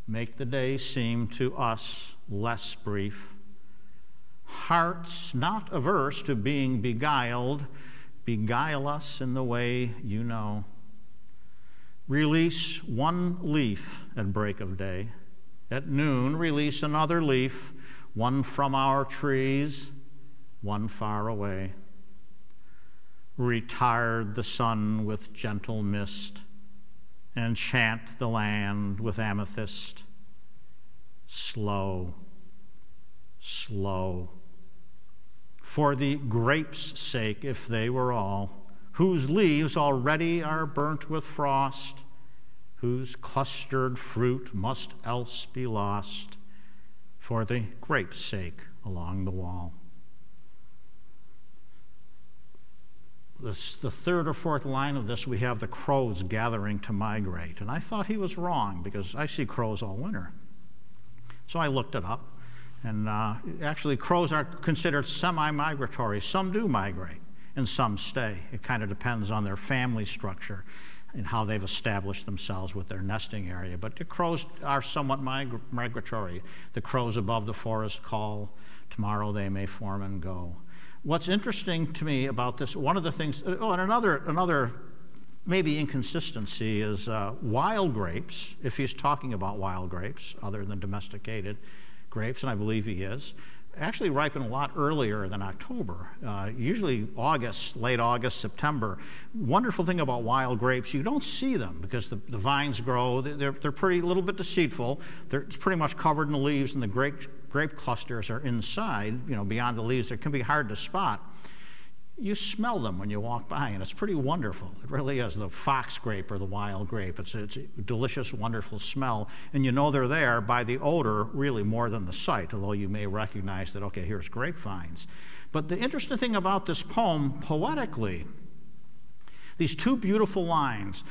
Make the day seem to us less brief. Hearts not averse to being beguiled, beguile us in the way you know. Release one leaf at break of day. At noon, release another leaf, one from our trees, one far away. Retard the sun with gentle mist, enchant the land with amethyst. Slow, slow. For the grapes' sake, if they were all, whose leaves already are burnt with frost, whose clustered fruit must else be lost, for the grapes' sake along the wall. The third or fourth line of this, we have the crows gathering to migrate. And I thought he was wrong because I see crows all winter. So I looked it up. And actually, crows are considered semi-migratory. Some do migrate and some stay. It kind of depends on their family structure and how they've established themselves with their nesting area. But the crows are somewhat migratory. The crows above the forest call, tomorrow they may form and go. What's interesting to me about this, one of the things, and another maybe inconsistency is wild grapes, if he's talking about wild grapes, other than domesticated grapes, and I believe he is, actually ripen a lot earlier than October, usually August, late August, September. Wonderful thing about wild grapes, you don't see them because the vines grow. They're pretty, a little bit deceitful. It's pretty much covered in the leaves, and the grape clusters are inside, beyond the leaves. It can be hard to spot. You smell them when you walk by, and it's pretty wonderful. It really is. The fox grape or the wild grape. It's a delicious, wonderful smell, and you know they're there by the odor really more than the sight, although you may recognize that, okay, here's grapevines. But the interesting thing about this poem, poetically, these two beautiful lines,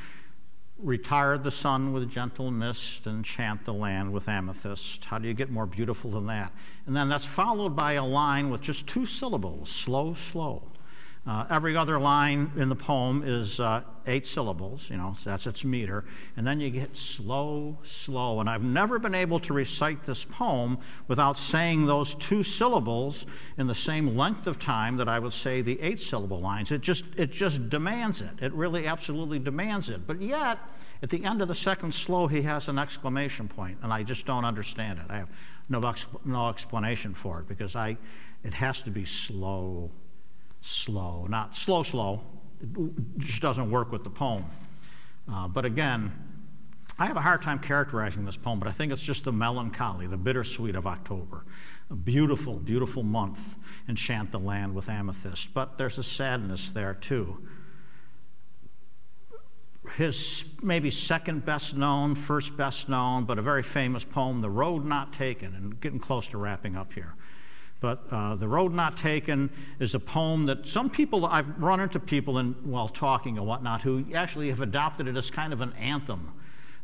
retire the sun with gentle mist, enchant the land with amethyst. How do you get more beautiful than that? And then that's followed by a line with just two syllables, slow, slow. Every other line in the poem is 8 syllables, so that's its meter. And then you get slow, slow. And I've never been able to recite this poem without saying those 2 syllables in the same length of time that I would say the 8-syllable lines. It just demands it. It really absolutely demands it. But yet, at the end of the second slow, he has an exclamation point, and I just don't understand it. I have no explanation for it because it has to be slow, slow, not slow, slow. It just doesn't work with the poem. But again, I have a hard time characterizing this poem, but I think it's just the melancholy, the bittersweet of October. A beautiful, beautiful month, enchant the land with amethyst. But there's a sadness there, too. His maybe second best known, first best known, but a very famous poem, The Road Not Taken, and getting close to wrapping up here. But The Road Not Taken is a poem that some people, I've run into people while talking and whatnot, who actually have adopted it as kind of an anthem,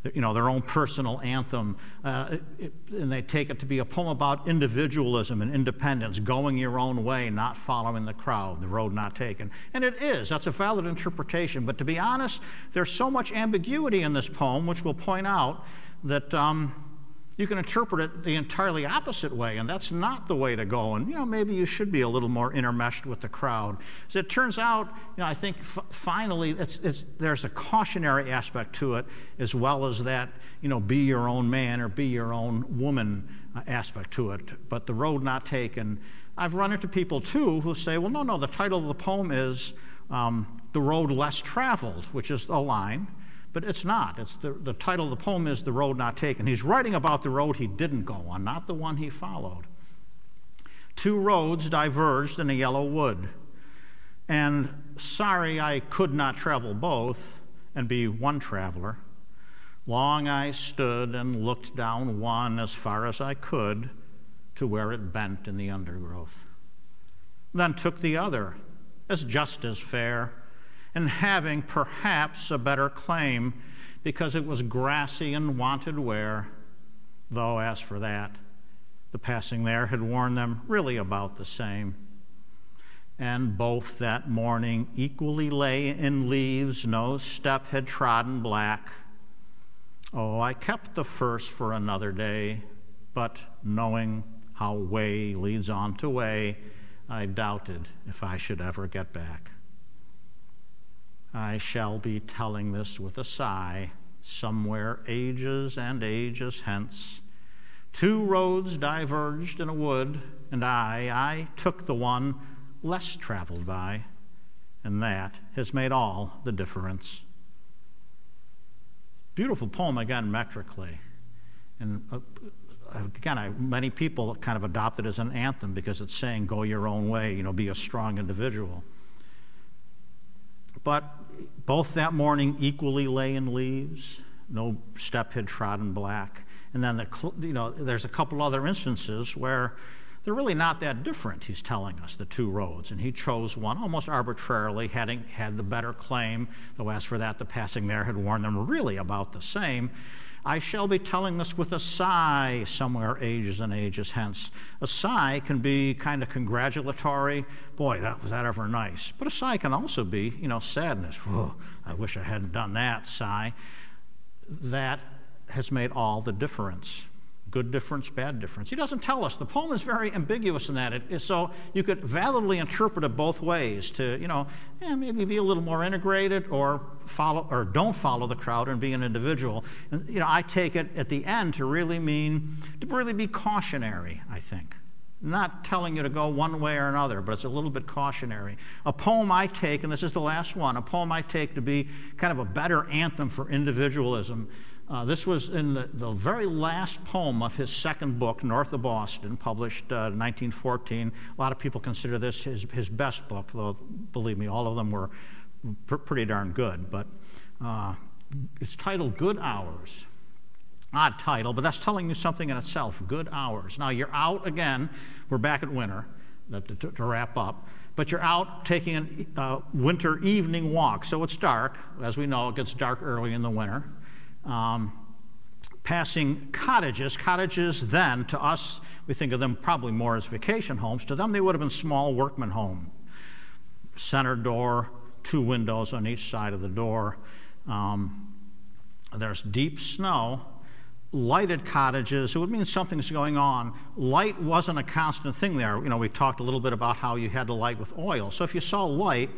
their own personal anthem. And they take it to be a poem about individualism and independence, going your own way, not following the crowd, the road not taken. And it is. That's a valid interpretation. But to be honest, there's so much ambiguity in this poem, which we'll point out, that you can interpret it the entirely opposite way, and that's not the way to go. And maybe you should be a little more intermeshed with the crowd. So it turns out, I think finally there's a cautionary aspect to it, as well as that, be your own man or be your own woman aspect to it. But the road not taken. I've run into people too who say, well, no, the title of the poem is The Road Less Traveled, which is a line. But it's not. It's the title of the poem is The Road Not Taken. He's writing about the road he didn't go on, not the one he followed. 2 roads diverged in a yellow wood, and sorry I could not travel both and be one traveler. Long I stood and looked down one as far as I could to where it bent in the undergrowth. Then took the other, as just as fair, and having perhaps a better claim because it was grassy and wanted wear. though as for that, the passing there had warned them really about the same. And both that morning equally lay in leaves, no step had trodden black. Oh, I kept the first for another day, but knowing how way leads on to way, I doubted if I should ever get back. I shall be telling this with a sigh, somewhere ages and ages hence. Two roads diverged in a wood, and I took the one less traveled by, and that has made all the difference. Beautiful poem, again, metrically. And again, many people kind of adopt it as an anthem because it's saying, go your own way, you know, be a strong individual. But both that morning equally lay in leaves, no step had trodden black. And then, there's a couple other instances where they're really not that different, he's telling us, the two roads. And he chose one almost arbitrarily, having had the better claim, though as for that, the passing there had warned them really about the same. I shall be telling this with a sigh, somewhere ages and ages hence. A sigh can be kind of congratulatory. Boy, was that ever nice. But a sigh can also be, sadness. Whoa, I wish I hadn't done that, sigh. That has made all the difference. Good difference, bad difference. He doesn't tell us. The poem is very ambiguous in that. So you could validly interpret it both ways to, maybe be a little more integrated or don't follow the crowd and be an individual. And, I take it at the end to really be cautionary, I think. Not telling you to go one way or another, but it's a little bit cautionary. A poem I take, and this is the last one, a poem I take to be kind of a better anthem for individualism. This was in the very last poem of his second book, North of Boston, published in 1914. A lot of people consider this his best book, though, believe me, all of them were pretty darn good. But it's titled Good Hours. Odd title, but that's telling you something in itself, Good Hours. Now, you're out again. We're back at winter, to wrap up. But you're out taking a winter evening walk. So it's dark. As we know, it gets dark early in the winter. Passing cottages. Cottages then, to us, we think of them probably more as vacation homes. To them, they would have been small workman homes. Center door, two windows on each side of the door. There's deep snow. Lighted cottages, it would mean something's going on. Light wasn't a constant thing there. We talked a little bit about how you had to light with oil. So if you saw light,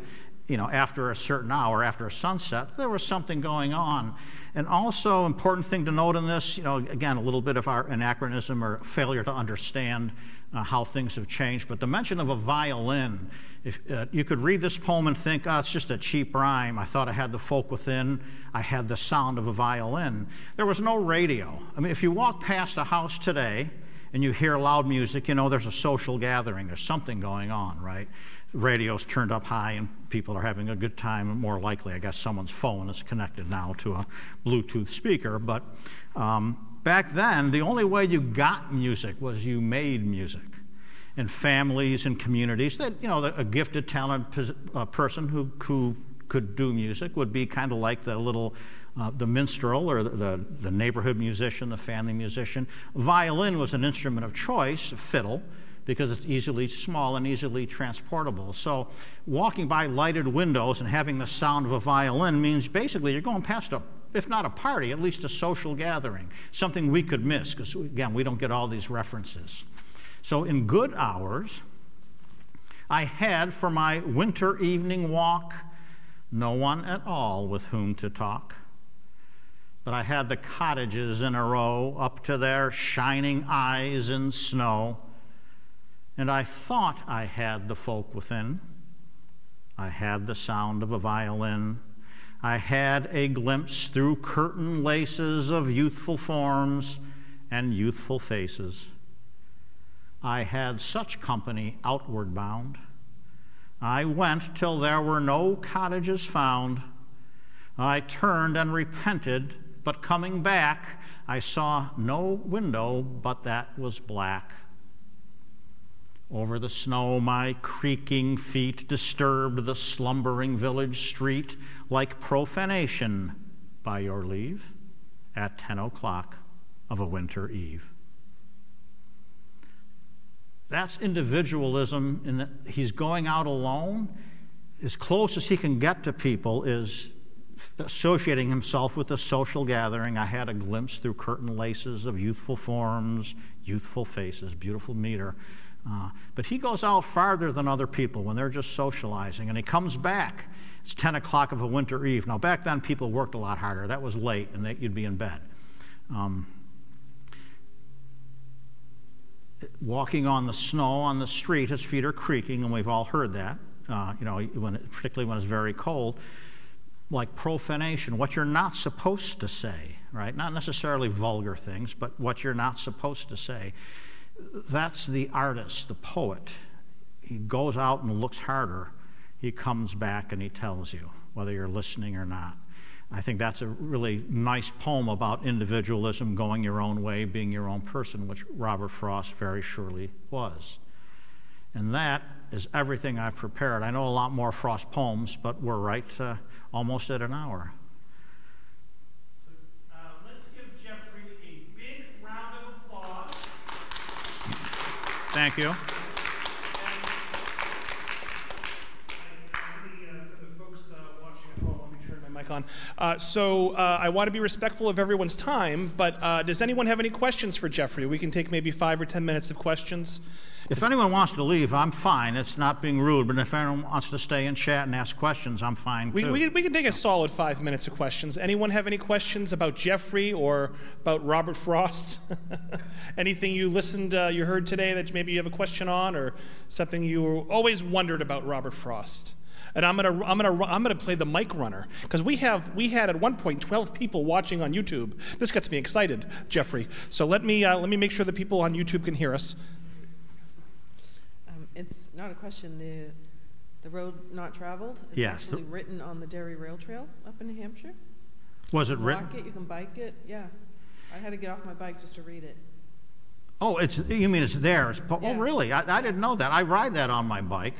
after a certain hour, after sunset, there was something going on. And also, important thing to note in this, again, a little bit of our anachronism or failure to understand how things have changed, but the mention of a violin. If you could read this poem and think, oh, it's just a cheap rhyme. I thought I had the folk within. I had the sound of a violin. There was no radio. I mean, if you walk past a house today and you hear loud music, there's a social gathering. There's something going on, right? Radio's turned up high and people are having a good time. More likely, I guess, someone's phone is connected now to a Bluetooth speaker. But back then, the only way you got music was you made music. In families and communities, that a gifted, talented person who could do music would be kind of like the minstrel or the neighborhood musician, the family musician. Violin was an instrument of choice, a fiddle, because it's easily small and easily transportable. So walking by lighted windows and having the sound of a violin means basically you're going past if not a party, at least a social gathering, something we could miss, because again, we don't get all these references. So in Good Hours, I had for my winter evening walk no one at all with whom to talk. But I had the cottages in a row up to their shining eyes in snow. And I thought I had the folk within. I had the sound of a violin. I had a glimpse through curtain laces of youthful forms and youthful faces. I had such company outward bound. I went till there were no cottages found. I turned and repented, but coming back, I saw no window but that was black. Over the snow, my creaking feet disturbed the slumbering village street like profanation, by your leave, at 10 o'clock. of a winter eve. That's individualism in that he's going out alone. As close as he can get to people is associating himself with a social gathering. I had a glimpse through curtain laces of youthful forms, youthful faces, beautiful meter. But he goes out farther than other people when they're just socializing, and he comes back. It's 10 o'clock of a winter eve. Now, back then, people worked a lot harder. That was late, and you'd be in bed. Walking on the snow on the street, his feet are creaking, and we've all heard that, particularly when it's very cold. Like profanation, what you're not supposed to say, right? Not necessarily vulgar things, but what you're not supposed to say. That's the artist, the poet. He goes out and looks harder. He comes back and he tells you, whether you're listening or not. I think that's a really nice poem about individualism, going your own way, being your own person, which Robert Frost very surely was. And that is everything I've prepared. I know a lot more Frost poems, but we're right almost at an hour. So, let's give Jeffrey a big round of applause. Thank you. On. I want to be respectful of everyone's time, but does anyone have any questions for Jeffrey? We can take maybe 5 or 10 minutes of questions. If anyone wants to leave, I'm fine. It's not being rude, but if anyone wants to stay and chat and ask questions, I'm fine too. We can take a solid 5 minutes of questions. Anyone have any questions about Jeffrey or about Robert Frost? Anything you you heard today that maybe you have a question on, or something you always wondered about Robert Frost? And I'm gonna play the mic runner, because we had at one point 12 people watching on YouTube. This gets me excited, Jeffrey. So let me make sure the people on YouTube can hear us. It's not a question. The road not traveled. It's yes. actually written on the Derry Rail Trail up in New Hampshire. Was it written? You can walk it. You can bike it. Yeah, I had to get off my bike just to read it. Oh, you mean it's there? Yeah. Oh, really? I didn't know that. I ride that on my bike.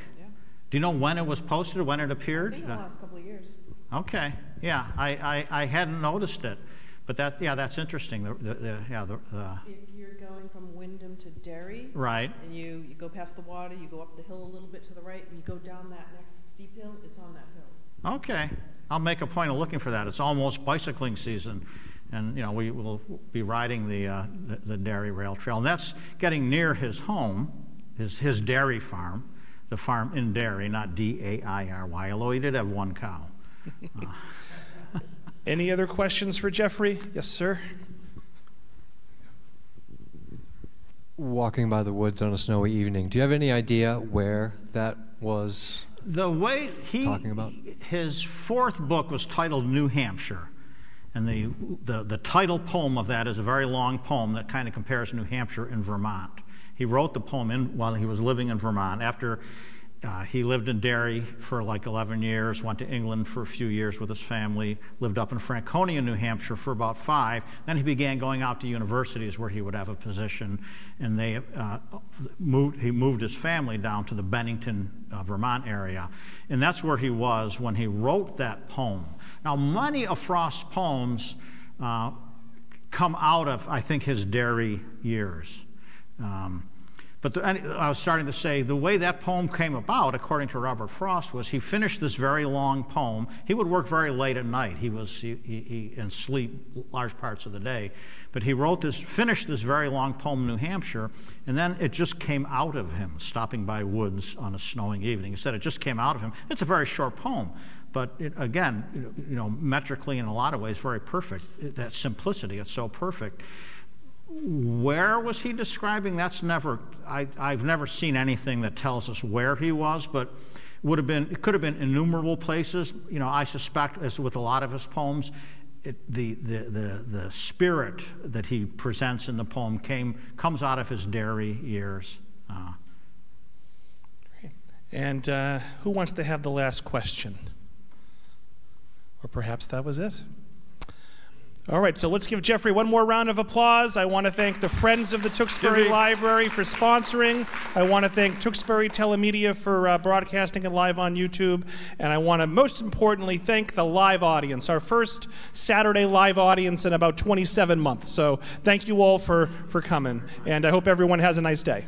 Do you know when it was posted, when it appeared? I think in the last couple of years. Okay, yeah, I hadn't noticed it, but that's interesting. If you're going from Wyndham to Derry, right, and you go past the water, you go up the hill a little bit to the right, and you go down that next steep hill, it's on that hill. Okay, I'll make a point of looking for that. It's almost bicycling season, and we will be riding the Derry Rail Trail, and that's getting near his home, his dairy farm. The farm in Derry, not D-A-I-R-Y, although he did have one cow. Any other questions for Jeffrey? Yes, sir. Walking by the woods on a snowy evening, do you have any idea where that was the way talking about? His fourth book was titled New Hampshire. And the title poem of that is a very long poem that kind of compares New Hampshire and Vermont. He wrote the poem while he was living in Vermont. After he lived in Derry for like 11 years, went to England for a few years with his family, lived up in Franconia, New Hampshire for about 5. Then he began going out to universities where he would have a position, and he moved his family down to the Bennington, Vermont area. And that's where he was when he wrote that poem. Now, many of Frost's poems come out of, I think, his Derry years. I was starting to say, the way that poem came about, according to Robert Frost, was he finished this very long poem. He would work very late at night. He and sleep large parts of the day. But he finished this very long poem, New Hampshire, and then it just came out of him, stopping by woods on a snowing evening. He said it just came out of him. It's a very short poem, but again, metrically in a lot of ways, very perfect. That simplicity, it's so perfect. Where was he describing? That's I've never seen anything that tells us where he was, but it could have been innumerable places. I suspect, as with a lot of his poems, the spirit that he presents in the poem comes out of his Derry years. And who wants to have the last question? Or perhaps that was it. All right, so let's give Jeffrey one more round of applause. I want to thank the Friends of the Tewksbury Library for sponsoring. I want to thank Tewksbury Telemedia for broadcasting it live on YouTube. And I want to most importantly thank the live audience, our first Saturday live audience in about 27 months. So thank you all for coming. And I hope everyone has a nice day.